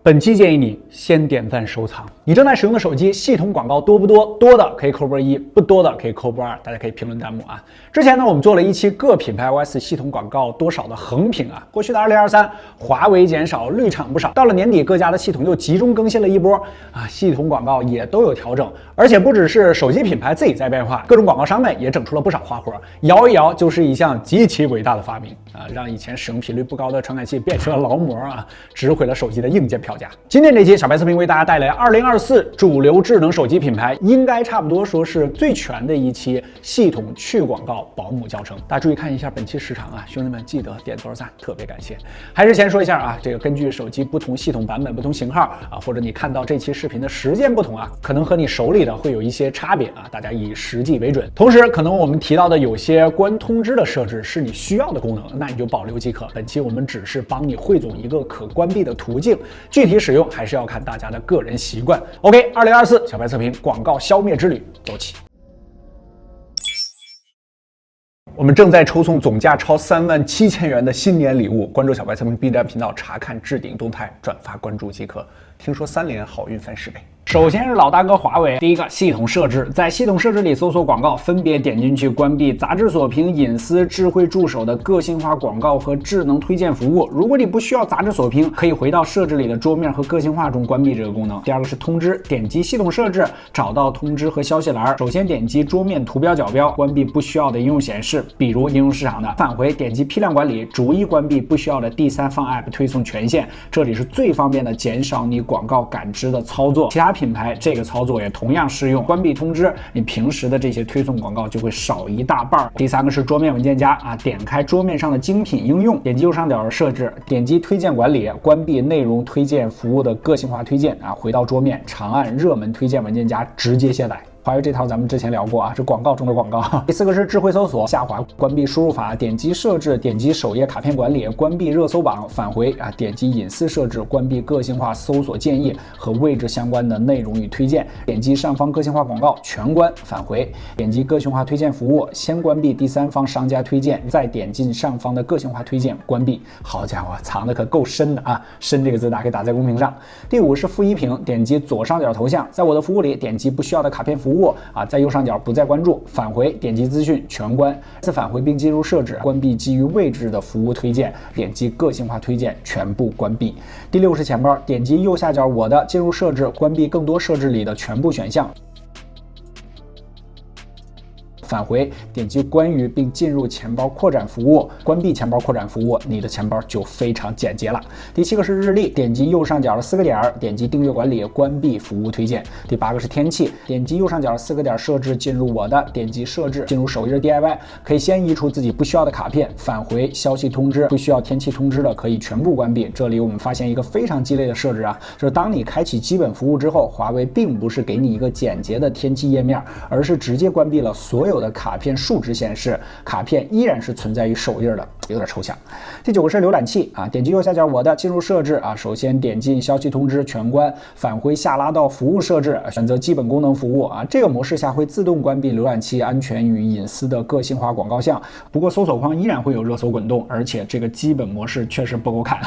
本期建议你先点赞收藏。你正在使用的手机系统广告多不多？多的可以扣波1，不多的可以扣波2。大家可以评论弹幕啊。之前呢，我们做了一期各品牌 OS 系统广告多少的横评啊。过去的2023，华为减少，绿厂不少。到了年底，各家的系统又集中更新了一波啊，系统广告也都有调整。而且不只是手机品牌自己在变化，各种广告商们也整出了不少花活。摇一摇就是一项极其伟大的发明啊，让以前使用频率不高的传感器变成了劳模啊，值回了手机的硬件票价。今天这期小白测评为大家带来2024主流智能手机品牌应该差不多说是最全的一期系统去广告保姆教程。大家注意看一下本期时长啊，兄弟们记得点多少赞，特别感谢。还是先说一下啊，这个根据手机不同系统版本、不同型号啊，或者你看到这期视频的时间不同啊，可能和你手里的会有一些差别啊，大家以实际为准。同时，可能我们提到的有些关通知的设置是你需要的功能，那你就保留即可。本期我们只是帮你汇总一个可关闭的途径，具体使用还是要看大家的个人习惯。OK，2024小白测评广告消灭之旅走起。我们正在抽送总价超37000元的新年礼物，关注小白测评 B 站频道查看置顶动态，转发关注即可。听说3连好运翻10倍。首先是老大哥华为，第一个系统设置，在系统设置里搜索广告，分别点进去关闭杂志锁屏、隐私、智慧助手的个性化广告和智能推荐服务。如果你不需要杂志锁屏，可以回到设置里的桌面和个性化中关闭这个功能。第二个是通知，点击系统设置，找到通知和消息栏，首先点击桌面图标角标，关闭不需要的应用显示，比如应用市场的。返回点击批量管理，逐一关闭不需要的第三方 App 推送权限，这里是最方便的减少你广告感知的操作。其他品牌这个操作也同样适用，关闭通知，你平时的这些推送广告就会少一大半。第三个是桌面文件夹啊，点开桌面上的精品应用，点击右上角设置，点击推荐管理，关闭内容推荐服务的个性化推荐啊，回到桌面，长按热门推荐文件夹直接卸载。华为这套咱们之前聊过啊，是广告中的广告。第四个是智慧搜索，下滑关闭输入法，点击设置，点击首页卡片管理，关闭热搜榜，返回啊，点击隐私设置，关闭个性化搜索建议和位置相关的内容与推荐，点击上方个性化广告全关，返回，点击个性化推荐服务，先关闭第三方商家推荐，再点进上方的个性化推荐关闭。好家伙，藏的可够深的啊！深这个字大家可以打在公屏上。第五是负一屏，点击左上角头像，在我的服务里点击不需要的卡片服务啊，在右上角不再关注，返回，点击资讯全关，再返回并进入设置，关闭基于位置的服务推荐，点击个性化推荐全部关闭。第六是钱包，点击右下角我的，进入设置，关闭更多设置里的全部选项。返回，点击关于并进入钱包扩展服务，关闭钱包扩展服务，你的钱包就非常简洁了。第七个是日历，点击右上角的4个点，点击订阅管理，关闭服务推荐。第八个是天气，点击右上角4个点设置，进入我的，点击设置，进入首页 DIY， 可以先移除自己不需要的卡片，返回消息通知，不需要天气通知的可以全部关闭。这里我们发现一个非常鸡肋的设置啊，就是当你开启基本服务之后，华为并不是给你一个简洁的天气页面，而是直接关闭了所有的卡片数值显示，卡片依然是存在于首页的，有点抽象。第九个是浏览器啊，点击右下角我的，进入设置啊，首先点进消息通知全关，返回下拉到服务设置，选择基本功能服务啊，这个模式下会自动关闭浏览器安全与隐私的个性化广告项，不过搜索框依然会有热搜滚动，而且这个基本模式确实不够看。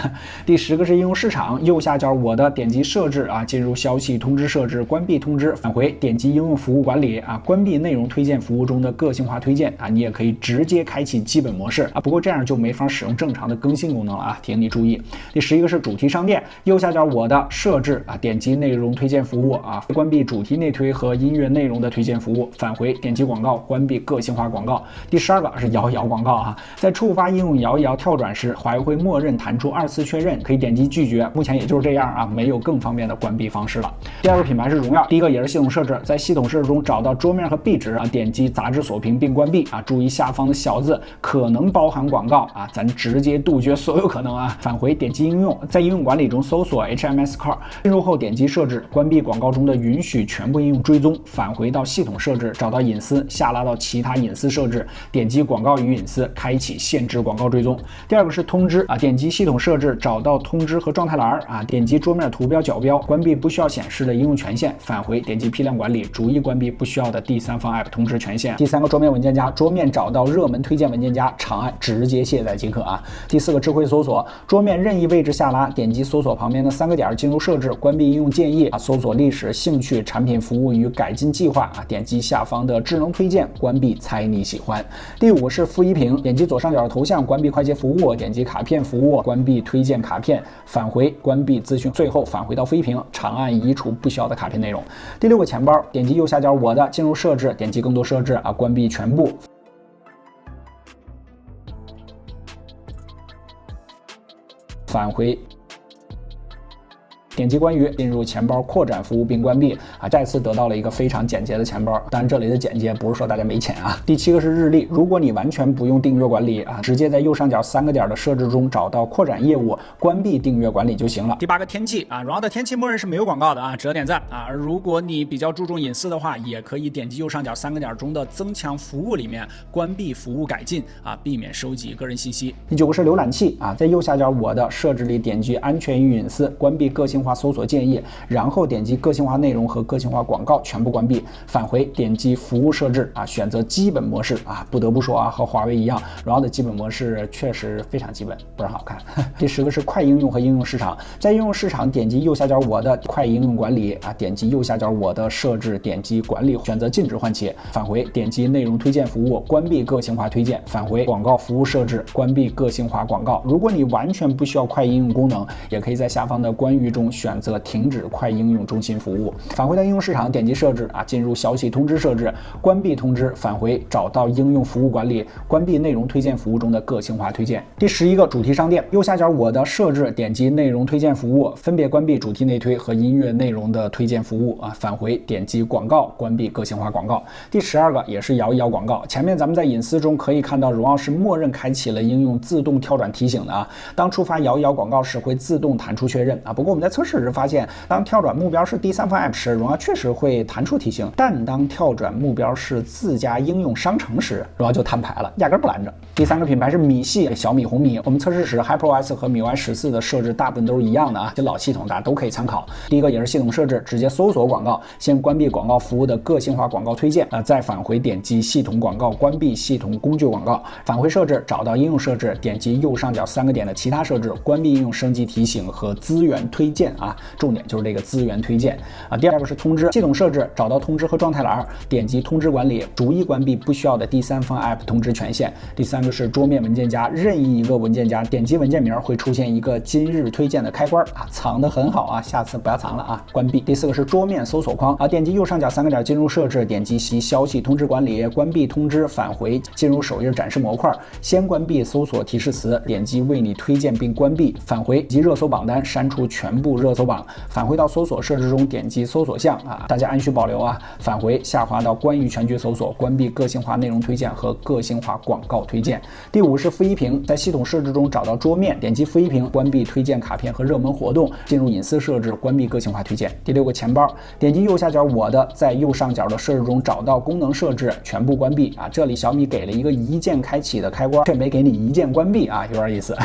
第10个是应用市场，右下角我的，点击设置啊，进入消息通知设置，关闭通知，返回，点击应用服务管理啊，关闭内容推荐服务中的个性化推荐啊，你也可以直接开启基本模式啊，不过这样就没法使用正常的更新功能了啊，提醒你注意。第11个是主题商店，右下角我的设置啊，点击内容推荐服务啊，关闭主题内推和音乐内容的推荐服务，返回，点击广告，关闭个性化广告。第12个是摇一摇广告啊，在触发应用摇一摇跳转时，华为会默认弹出2次确认，可以点击拒绝，目前也就是这样啊，没有更方便的关闭方式了。第二个品牌是荣耀，第一个也是系统设置，在系统设置中找到桌面和壁纸啊，点击杂志锁屏并关闭啊，注意下方的小字可能包含广告啊，咱直接杜绝所有可能啊。返回，点击应用，在应用管理中搜索 HMS Core， 进入后点击设置，关闭广告中的允许全部应用追踪，返回到系统设置，找到隐私，下拉到其他隐私设置，点击广告与隐私，开启限制广告追踪。第二个是通知啊，点击系统设置，找到通知和状态栏啊，点击桌面图标角标，关闭不需要显示的应用权限，返回，点击批量管理，逐一关闭不需要的第三方 App 通知权限。第三个桌面文件夹，桌面找到热门推荐文件夹，长按直接卸载即可啊。第4个智慧搜索，桌面任意位置下拉，点击搜索旁边的3个点进入设置，关闭应用建议啊，搜索历史、兴趣、产品、服务与改进计划啊，点击下方的智能推荐，关闭猜你喜欢。第5个是负一屏，点击左上角的头像，关闭快捷服务，点击卡片服务，关闭推荐卡片，返回关闭资讯，最后返回到负一屏，长按移除不需要的卡片内容。第6个钱包，点击右下角我的，进入设置，点击更多设置啊，关闭全部。返回，点击关于，进入钱包扩展服务并关闭啊，再次得到了一个非常简洁的钱包。当然，这里的简洁不是说大家没钱啊。第7个是日历，如果你完全不用订阅管理啊，直接在右上角3个点的设置中找到扩展业务，关闭订阅管理就行了。第8个天气啊，荣耀的天气默认是没有广告的啊，值得点赞啊。而如果你比较注重隐私的话，也可以点击右上角3个点中的增强服务里面关闭服务改进啊，避免收集个人信息。第9个是浏览器啊，在右下角我的设置里点击安全与隐私，关闭个性化搜索建议，然后点击个性化内容和个性化广告全部关闭，返回点击服务设置啊，选择基本模式啊，不得不说啊，和华为一样，荣耀的基本模式确实非常基本，不是好看。第10个是快应用和应用市场，在应用市场点击右下角我的快应用管理啊，点击右下角我的设置，点击管理，选择禁止换切，返回点击内容推荐服务，关闭个性化推荐，返回广告服务设置，关闭个性化广告。如果你完全不需要快应用功能，也可以在下方的关于中选择停止快应用中心服务，返回到应用市场，点击设置啊，进入消息通知设置，关闭通知，返回找到应用服务管理，关闭内容推荐服务中的个性化推荐。第11个主题商店，右下角我的设置，点击内容推荐服务，分别关闭主题内推和音乐内容的推荐服务啊，返回点击广告，关闭个性化广告。第12个也是摇一摇广告，前面咱们在隐私中可以看到，荣耀是默认开启了应用自动跳转提醒的啊，当触发摇一摇广告时会自动弹出确认啊。不过我们在测试时发现，当跳转目标是第三方 App 时，荣耀确实会弹出提醒，但当跳转目标是自家应用商城时，荣耀就摊牌了，压根不拦着。第3个品牌是米系，小米、红米。我们测试时 HyperOS 和MIUI 14的设置大部分都是一样的啊，这老系统大家都可以参考。第1个也是系统设置，直接搜索广告，先关闭广告服务的个性化广告推荐再返回点击系统广告，关闭系统工具广告，返回设置，找到应用设置，点击右上角3个点的其他设置，关闭应用升级提醒和资源推荐啊，重点就是这个资源推荐啊。第2个是通知，系统设置，找到通知和状态栏，点击通知管理，逐一关闭不需要的第三方 App 通知权限。第3个是桌面文件夹，任意一个文件夹，点击文件名会出现一个今日推荐的开关啊，藏得很好啊，下次不要藏了啊，关闭。第4个是桌面搜索框啊，点击右上角3个点进入设置，点击消息通知管理，关闭通知，返回进入首页展示模块，先关闭搜索提示词，点击为你推荐并关闭，返回及热搜榜单，删除全部热搜榜，返回到搜索设置中，点击搜索项啊，大家按需保留啊，返回下滑到关于全局搜索，关闭个性化内容推荐和个性化广告推荐。第5是负一屏，在系统设置中找到桌面，点击负一屏，关闭推荐卡片和热门活动，进入隐私设置，关闭个性化推荐。第6个钱包，点击右下角我的，在右上角的设置中找到功能设置，全部关闭啊。这里小米给了一个一键开启的开关，却没给你一键关闭啊，有点意思。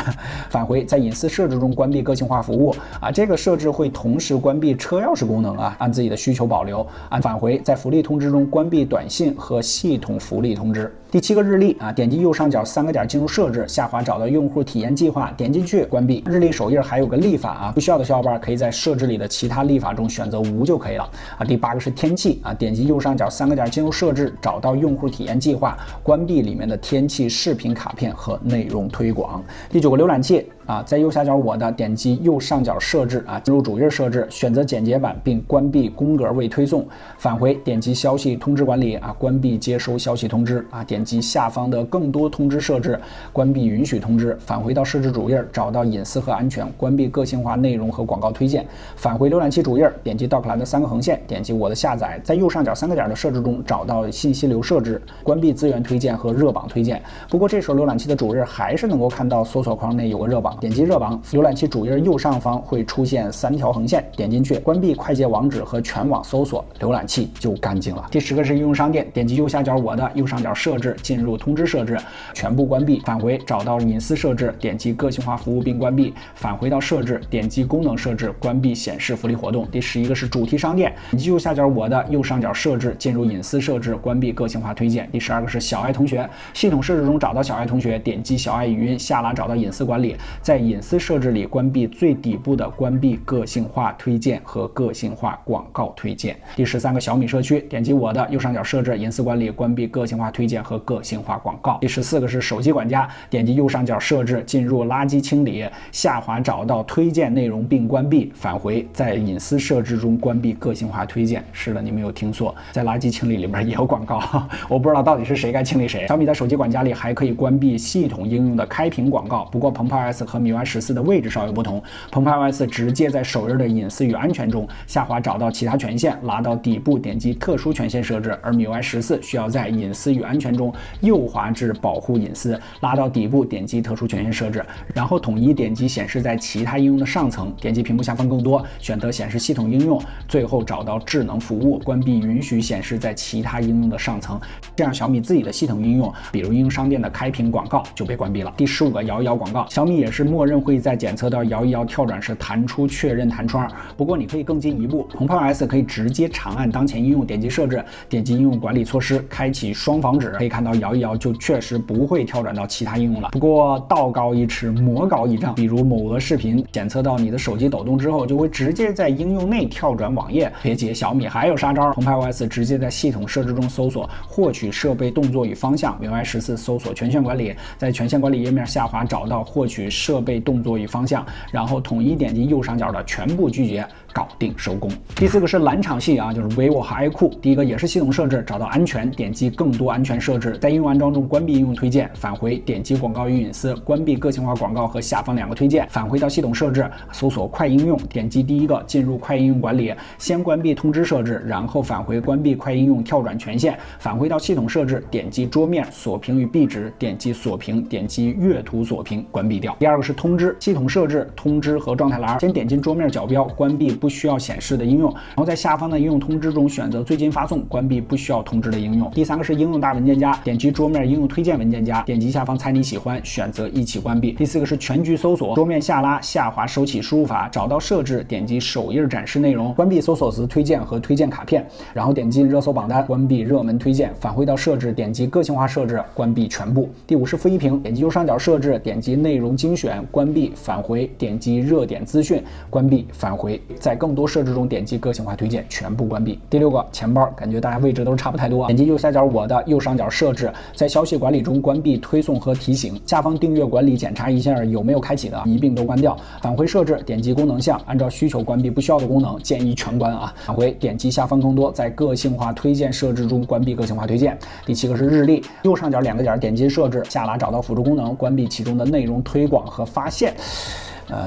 返回在隐私设置中关闭个性化服务啊，这个设置会同时关闭车钥匙功能啊，按自己的需求保留。按返回在福利通知中关闭短信和系统福利通知。第7个日历啊，点击右上角3个点进入设置，下滑找到用户体验计划，点进去关闭。日历首页还有个历法啊，不需要的小伙伴可以在设置里的其他历法中选择无就可以了啊。第8个是天气啊，点击右上角3个点进入设置，找到用户体验计划，关闭里面的天气视频卡片和内容推广。第9个浏览器啊，在右下角我的，点击右上角设置啊，进入主页设置，选择简洁版并关闭宫格未推送，返回点击消息通知管理啊，关闭接收消息通知啊，点击下方的更多通知设置，关闭允许通知，返回到设置主页，找到隐私和安全，关闭个性化内容和广告推荐，返回浏览器主页，点击 Dock 栏的3个横线，点击我的下载，在右上角3个点的设置中找到信息流设置，关闭资源推荐和热榜推荐。不过这时候浏览器的主页还是能够看到搜索框内有个热榜，点击热榜，浏览器主页右上方会出现3条横线，点进去，关闭快捷网址和全网搜索，浏览器就干净了。第10个是应用商店，点击右下角我的，右上角设置置，进入通知设置，全部关闭，返回找到隐私设置，点击个性化服务并关闭，返回到设置，点击功能设置，关闭显示福利活动。第11个是主题商店，点击右下角我的，右上角设置，进入隐私设置，关闭个性化推荐。第12个是小爱同学，系统设置中找到小爱同学，点击小爱语音，下拉找到隐私管理，在隐私设置里关闭最底部的关闭个性化推荐和个性化广告推荐。第13个小米社区，点击我的，右上角设置，隐私管理，关闭个性化推荐和个性化广告。第14个是手机管家，点击右上角设置，进入垃圾清理，下滑找到推荐内容并关闭，返回在隐私设置中关闭个性化推荐。是的，你没有听错，在垃圾清理里面也有广告，我不知道到底是谁该清理谁。小米在手机管家里还可以关闭系统应用的开屏广告，不过澎湃 OS 和MIUI 14的位置稍有不同。澎湃 OS 直接在首页的隐私与安全中下滑找到其他权限，拉到底部点击特殊权限设置，而MIUI 14需要在隐私与安全中右滑至保护隐私，拉到底部点击特殊权限设置，然后统一点击显示在其他应用的上层，点击屏幕下方更多，选择显示系统应用，最后找到智能服务，关闭允许显示在其他应用的上层，这样小米自己的系统应用，比如应用商店的开屏广告就被关闭了。第15个摇一摇广告，小米也是默认会在检测到摇一摇跳转时弹出确认弹窗，不过你可以更进一步，澎湃 OS 可以直接长按当前应用，点击设置，点击应用管理措施，开启双防止，可以看到摇一摇就确实不会跳转到其他应用了。不过道高一尺，魔高一丈，比如某鹅视频检测到你的手机抖动之后，就会直接在应用内跳转网页。别急，小米还有杀招，澎湃 OS 直接在系统设置中搜索获取设备动作与方向，MIUI 14搜索权限管理，在权限管理页面下滑找到获取设备动作与方向，然后统一点击右上角的全部拒绝，搞定收工。第4个是蓝场系啊，就是 vivo 和 iQOO。第一个也是系统设置，找到安全，点击更多安全设置，在应用安装中关闭应用推荐，返回点击广告与隐私，关闭个性化广告和下方2个推荐，返回到系统设置，搜索快应用，点击第一个进入快应用管理，先关闭通知设置，然后返回关闭快应用跳转权限，返回到系统设置，点击桌面锁屏与壁纸，点击锁屏，点击阅图锁屏，关闭掉。第2个是通知，系统设置通知和状态栏，先点击桌面角标，关闭不需要显示的应用，然后在下方的应用通知中选择最近发送，关闭不需要通知的应用。第3个是应用大文件夹，点击桌面应用推荐文件夹，点击下方猜你喜欢，选择一起关闭。第4个是全局搜索，桌面下拉下滑收起输入法，找到设置，点击首页展示内容，关闭搜索词推荐和推荐卡片，然后点击热搜榜单，关闭热门推荐，返回到设置，点击个性化设置，关闭全部。第5是负一屏，点击右上角设置，点击内容精选，关闭返回，点击热点资讯，关闭返回，在更多设置中点击个性化推荐，全部关闭。第6个钱包，感觉大家位置都是差不太多，点击右下角我的，右上角设置，在消息管理中关闭推送和提醒，下方订阅管理检查一下有没有开启的，一并都关掉。返回设置，点击功能项，按照需求关闭不需要的功能，建议全关啊。返回，点击下方更多，在个性化推荐设置中关闭个性化推荐。第7个是日历，右上角2个点，点击设置，下拉找到辅助功能，关闭其中的内容推广和发现。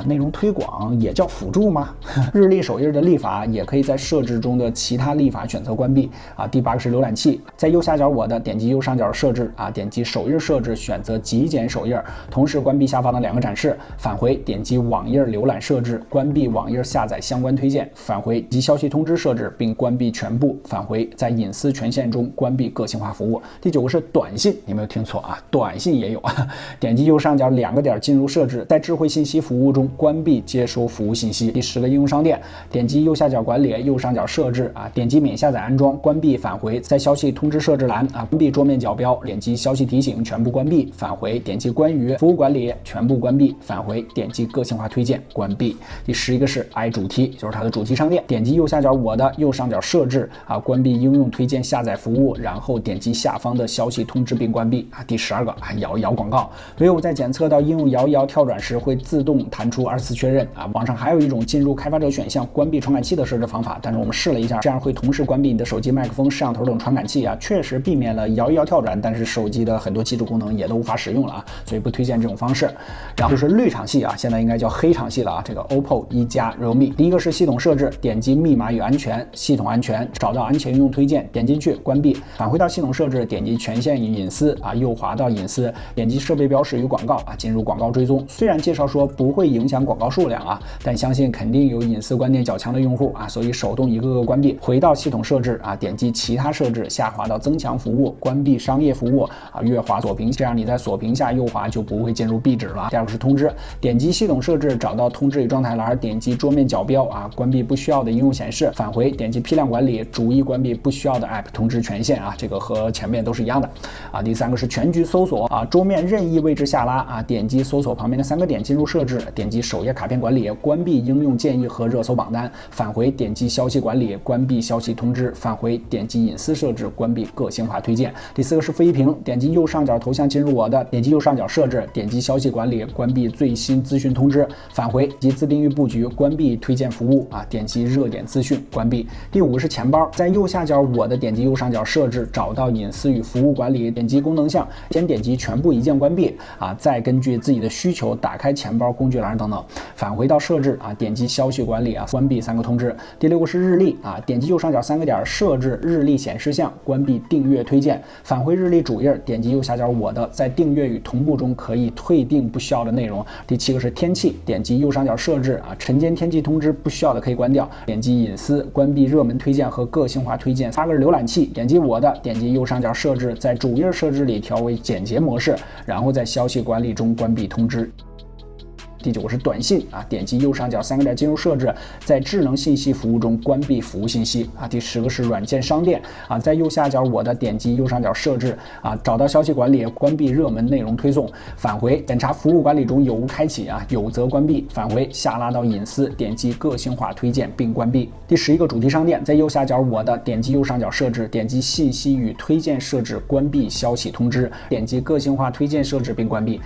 内容推广也叫辅助吗？日历首页的历法也可以在设置中的其他历法选择关闭啊。第8个是浏览器，在右下角我的，点击右上角设置啊，点击首页设置，选择极简首页，同时关闭下方的2个展示，返回点击网页浏览设置，关闭网页下载相关推荐，返回及消息通知设置并关闭全部，返回在隐私权限中关闭个性化服务。第9个是短信，你没有听错啊，短信也有啊。点击右上角2个点进入设置，在智慧信息服务中关闭接收服务信息。第10个应用商店，点击右下角管理，右上角设置啊，点击免下载安装，关闭返回，在消息通知设置栏啊，关闭桌面角标，点击消息提醒，全部关闭，返回点击关于服务管理，全部关闭，返回点击个性化推荐，关闭。第11个是 i 主题，就是它的主题商店，点击右下角我的，右上角设置啊，关闭应用推荐下载服务，然后点击下方的消息通知并关闭啊。第12个摇一摇广告，vivo在检测到应用摇一摇跳转时会自动弹出2次确认啊。网上还有一种进入开发者选项关闭传感器的设置方法，但是我们试了一下，这样会同时关闭你的手机麦克风、摄像头等传感器啊，确实避免了摇一摇跳转，但是手机的很多基础功能也都无法使用了啊，所以不推荐这种方式。然后就是绿场系啊，现在应该叫黑场系了啊，这个 OPPO、一加、realme。第一个是系统设置，点击密码与安全，系统安全，找到安全应用推荐，点进去关闭，返回到系统设置，点击权限与隐私啊，右滑到隐私，点击设备标识与广告啊，进入广告追踪。虽然介绍说不会会影响广告数量啊，但相信肯定有隐私观念较强的用户啊，所以手动一个个关闭。回到系统设置啊，点击其他设置，下滑到增强服务，关闭商业服务啊，越滑锁屏，这样你在锁屏下右滑就不会进入壁纸了。第二个是通知，点击系统设置，找到通知与状态栏，点击桌面角标啊，关闭不需要的应用显示，返回，点击批量管理，逐一关闭不需要的 App 通知权限啊，这个和前面都是一样的啊。第三个是全局搜索啊，桌面任意位置下拉啊，点击搜索旁边的3个点进入设置，点击首页卡片管理，关闭应用建议和热搜榜单，返回，点击消息管理，关闭消息通知，返回，点击隐私设置，关闭个性化推荐。第四个是复习屏，点击右上角头像进入我的，点击右上角设置，点击消息管理，关闭最新资讯通知，返回，及自定义布局，关闭推荐服务啊，点击热点资讯，关闭。第五个是钱包，在右下角我的点击右上角设置，找到隐私与服务管理，点击功能项，先点击全部一键关闭啊，再根据自己的需求打开钱包工具栏等等，返回到设置啊，点击消息管理啊，关闭3个通知。第六个是日历啊，点击右上角3个点设置日历显示项，关闭订阅推荐，返回日历主页，点击右下角我的，在订阅与同步中可以退订不需要的内容。第七个是天气，点击右上角设置啊，晨间天气通知不需要的可以关掉，点击隐私，关闭热门推荐和个性化推荐。8个是浏览器，点击我的，点击右上角设置，在主页设置里调为简洁模式，然后在消息管理中关闭通知。第9个是短信啊，点击右上角3个点进入设置，在智能信息服务中关闭服务信息啊。第10个是软件商店啊，在右下角我的点击右上角设置啊，找到消息管理，关闭热门内容推送，返回，检查服务管理中有无开启啊，有则关闭，返回，下拉到隐私，点击个性化推荐并关闭。第11个主题商店，在右下角我的点击右上角设置，点击信息与推荐设置，关闭消息通知，点击个性化推荐设置并关闭。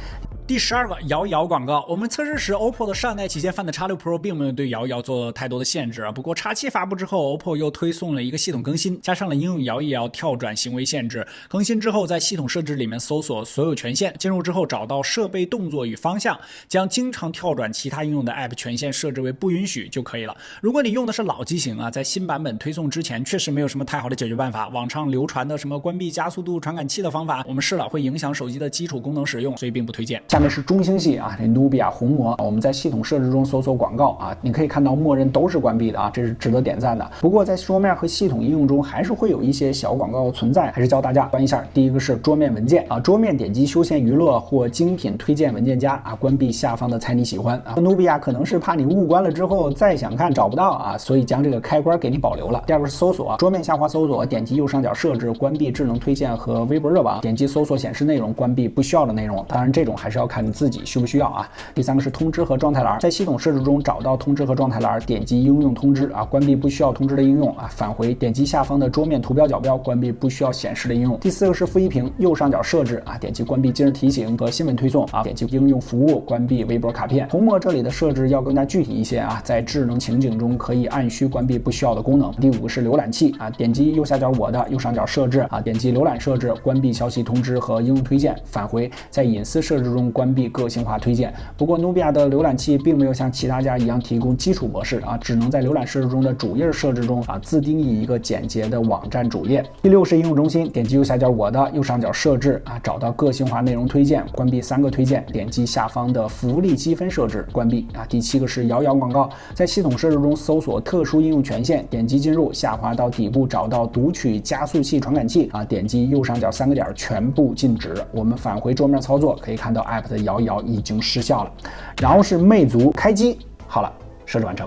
第12个摇一摇广告，我们测试时 OPPO 的上代旗舰 Find X6 Pro 并没有对摇一摇做太多的限制，不过 X7 发布之后 OPPO 又推送了一个系统更新，加上了应用摇一摇跳转行为限制。更新之后，在系统设置里面搜索所有权限，进入之后找到设备动作与方向，将经常跳转其他应用的 App 权限设置为不允许就可以了。如果你用的是老机型啊，在新版本推送之前确实没有什么太好的解决办法，网上流传的什么关闭加速度传感器的方法我们试了，会影响手机的基础功能使用，所以并不推荐。下面是中兴系啊，这努比亚红魔，我们在系统设置中搜索广告啊，你可以看到默认都是关闭的啊，这是值得点赞的。不过在桌面和系统应用中还是会有一些小广告存在，还是教大家关一下。第一个是桌面文件啊，桌面点击休闲娱乐或精品推荐文件夹啊，关闭下方的猜你喜欢啊。努比亚可能是怕你误关了之后再想看找不到啊，所以将这个开关给你保留了。第二个是搜索，桌面下滑搜索，点击右上角设置，关闭智能推荐和微博热榜，点击搜索显示内容，关闭不需要的内容。当然这种还是要看你自己需不需要啊。第三个是通知和状态栏，在系统设置中找到通知和状态栏，点击应用通知啊，关闭不需要通知的应用啊，返回，点击下方的桌面图标角标，关闭不需要显示的应用。第四个是复习屏，右上角设置啊，点击关闭今日提醒和新闻推送啊，点击应用服务，关闭微博卡片。红魔这里的设置要更加具体一些啊，在智能情景中可以按需关闭不需要的功能。第五个是浏览器啊，点击右下角我的，右上角设置啊，点击浏览设置，关闭消息通知和应用推荐，返回，在隐私设置中关闭个性化推荐。不过努比亚的浏览器并没有像其他家一样提供基础模式啊，只能在浏览设置中的主页设置中啊自定义一个简洁的网站主页。第六是应用中心，点击右下角我的，右上角设置啊，找到个性化内容推荐，关闭3个推荐，点击下方的福利积分设置，关闭啊。第7个是摇一摇广告，在系统设置中搜索特殊应用权限，点击进入，下滑到底部找到读取加速器传感器啊，点击右上角3个点全部禁止。我们返回桌面操作，可以看到 App 的摇一摇已经失效了。然后是魅族开机，好了，设置完成。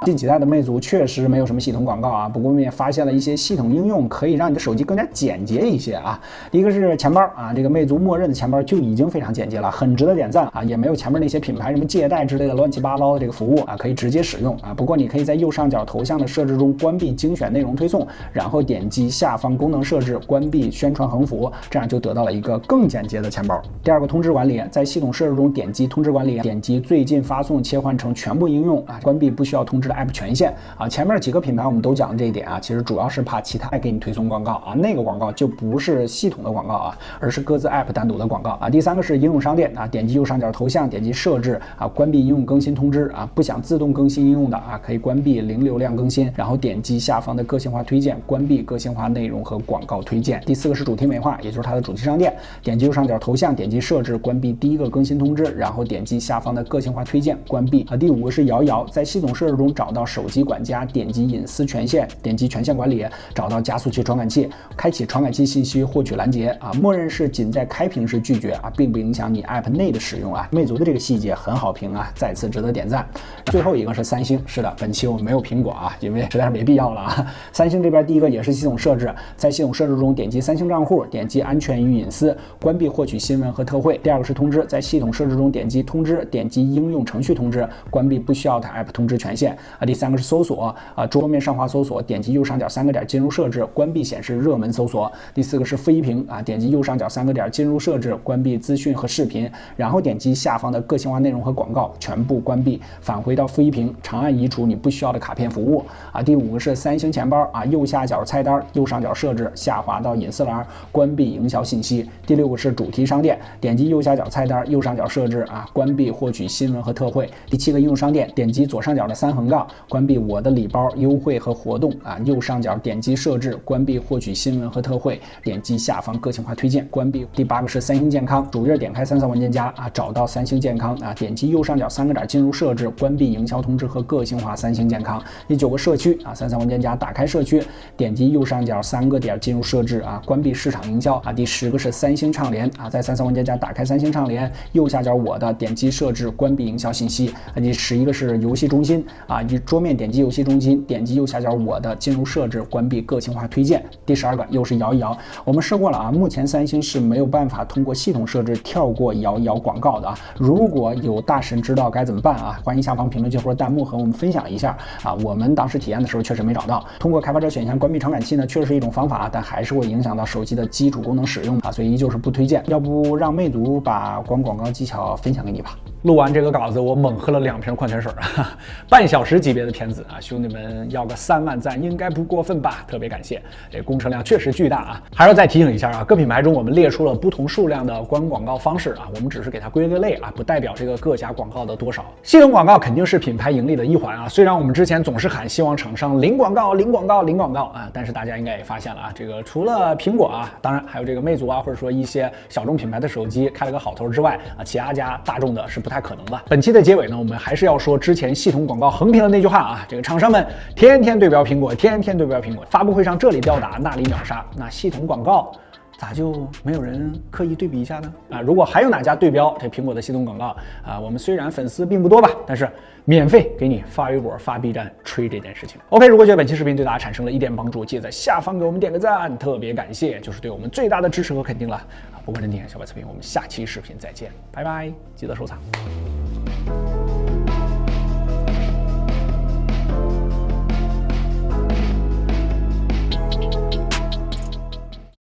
近几代的魅族确实没有什么系统广告啊，不过我们也发现了一些系统应用可以让你的手机更加简洁一些啊。第一个是钱包啊，这个魅族默认的钱包就已经非常简洁了，很值得点赞啊，也没有前面那些品牌什么借贷之类的乱七八糟的这个服务啊，可以直接使用啊。不过你可以在右上角头像的设置中关闭精选内容推送，然后点击下方功能设置，关闭宣传横幅，这样就得到了一个更简洁的钱包。第二个通知管理，在系统设置中点击通知管理，点击最近发送切换成全部应用啊，关闭不需要通知的 App 权限啊。前面几个品牌我们都讲了这一点啊，其实主要是怕其他给你推送广告啊，那个广告就不是系统的广告啊，而是各自 App 单独的广告啊。第3个是应用商店啊，点击右上角头像，点击设置啊，关闭应用更新通知啊，不想自动更新应用的啊，可以关闭零流量更新，然后点击下方的个性化推荐，关闭个性化内容和广告推荐。第4个是主题美化，也就是它的主题商店，点击右上角头像，点击设置，关闭第1个更新通知，然后点击下方的个性化推荐，关闭啊。第5个是摇一摇，在系统设置中找到手机管家，点击隐私权限，点击权限管理，找到加速器传感器，开启传感器信息获取拦截啊，默认是仅在开屏时拒绝啊，并不影响你 App 内的使用啊。魅族的这个细节很好评啊，再次值得点赞。最后一个是三星，是的，本期我们没有苹果啊，因为实在是没必要了啊。三星这边第1个也是系统设置，在系统设置中点击三星账户，点击安全与隐私，关闭获取新闻和特惠。第2个是通知，在系统设置中点击通知，点击应用程序通知，关闭不需要的 App 通知权限啊。第3个是搜索啊，桌面上滑搜索，点击右上角3个点进入设置，关闭显示热门搜索。第4个是副一屏啊，点击右上角3个点进入设置，关闭资讯和视频，然后点击下方的个性化内容和广告，全部关闭，返回到副一屏，长按移除你不需要的卡片服务啊。第5个是三星钱包啊，右下角菜单，右上角设置，下滑到隐私栏，关闭营销信息。第6个是主题商店，点击右下角菜单，右上角设置啊，关闭获取新闻和特惠。第7个应用商店，点击左上角的3横杠，关闭我的礼包优惠和活动啊，右上角点击设置，关闭获取新闻和特惠，点击下方个性化推荐，关闭。第8个是三星健康，主页点开三三文件夹啊，找到三星健康啊，点击右上角3个点进入设置，关闭营销通知和个性化三星健康。第9个社区啊，三三文件夹打开社区，点击右上角3个点进入设置啊，关闭市场营销啊。第10个是三星畅联啊，在三三文件夹打开三星畅联，右下角我的点击设置，关闭营销信息啊。第11个是游戏中心啊，桌面点击游戏中心，点击右下角我的进入设置，关闭个性化推荐。第12个又是摇一摇，我们试过了啊，目前三星是没有办法通过系统设置跳过摇一摇广告的啊。如果有大神知道该怎么办啊，欢迎下方评论区或者弹幕和我们分享一下啊。我们当时体验的时候确实没找到，通过开发者选项关闭传感器呢，确实是一种方法，但还是会影响到手机的基础功能使用啊，所以依旧是不推荐。要不让魅族把关广告技巧分享给你吧。录完这个稿子，我猛喝了2瓶矿泉水啊，半小时级别的片子啊，兄弟们要个3万赞应该不过分吧？特别感谢，这工程量确实巨大啊！还要再提醒一下啊，各品牌中我们列出了不同数量的关广告方式啊，我们只是给它归个类啊，不代表这个各家广告的多少。系统广告肯定是品牌盈利的一环啊，虽然我们之前总是喊希望厂商零广告、零广告、零广告啊，但是大家应该也发现了啊，这个除了苹果啊，当然还有这个魅族啊，或者说一些小众品牌的手机开了个好头之外啊，其他家大众的是不太可能的。本期的结尾呢，我们还是要说之前系统广告横评的那句话啊，这个厂商们天天对标苹果，天天对标苹果，发布会上这里吊打那里秒杀，那系统广告咋就没有人刻意对比一下呢？啊，如果还有哪家对标这苹果的系统广告啊，我们虽然粉丝并不多吧，但是免费给你发微博、发 B 站吹这件事情。OK， 如果觉得本期视频对大家产生了一点帮助，记得在下方给我们点个赞，特别感谢，就是对我们最大的支持和肯定了啊！不管真甜，小白测评，我们下期视频再见，拜拜，记得收藏。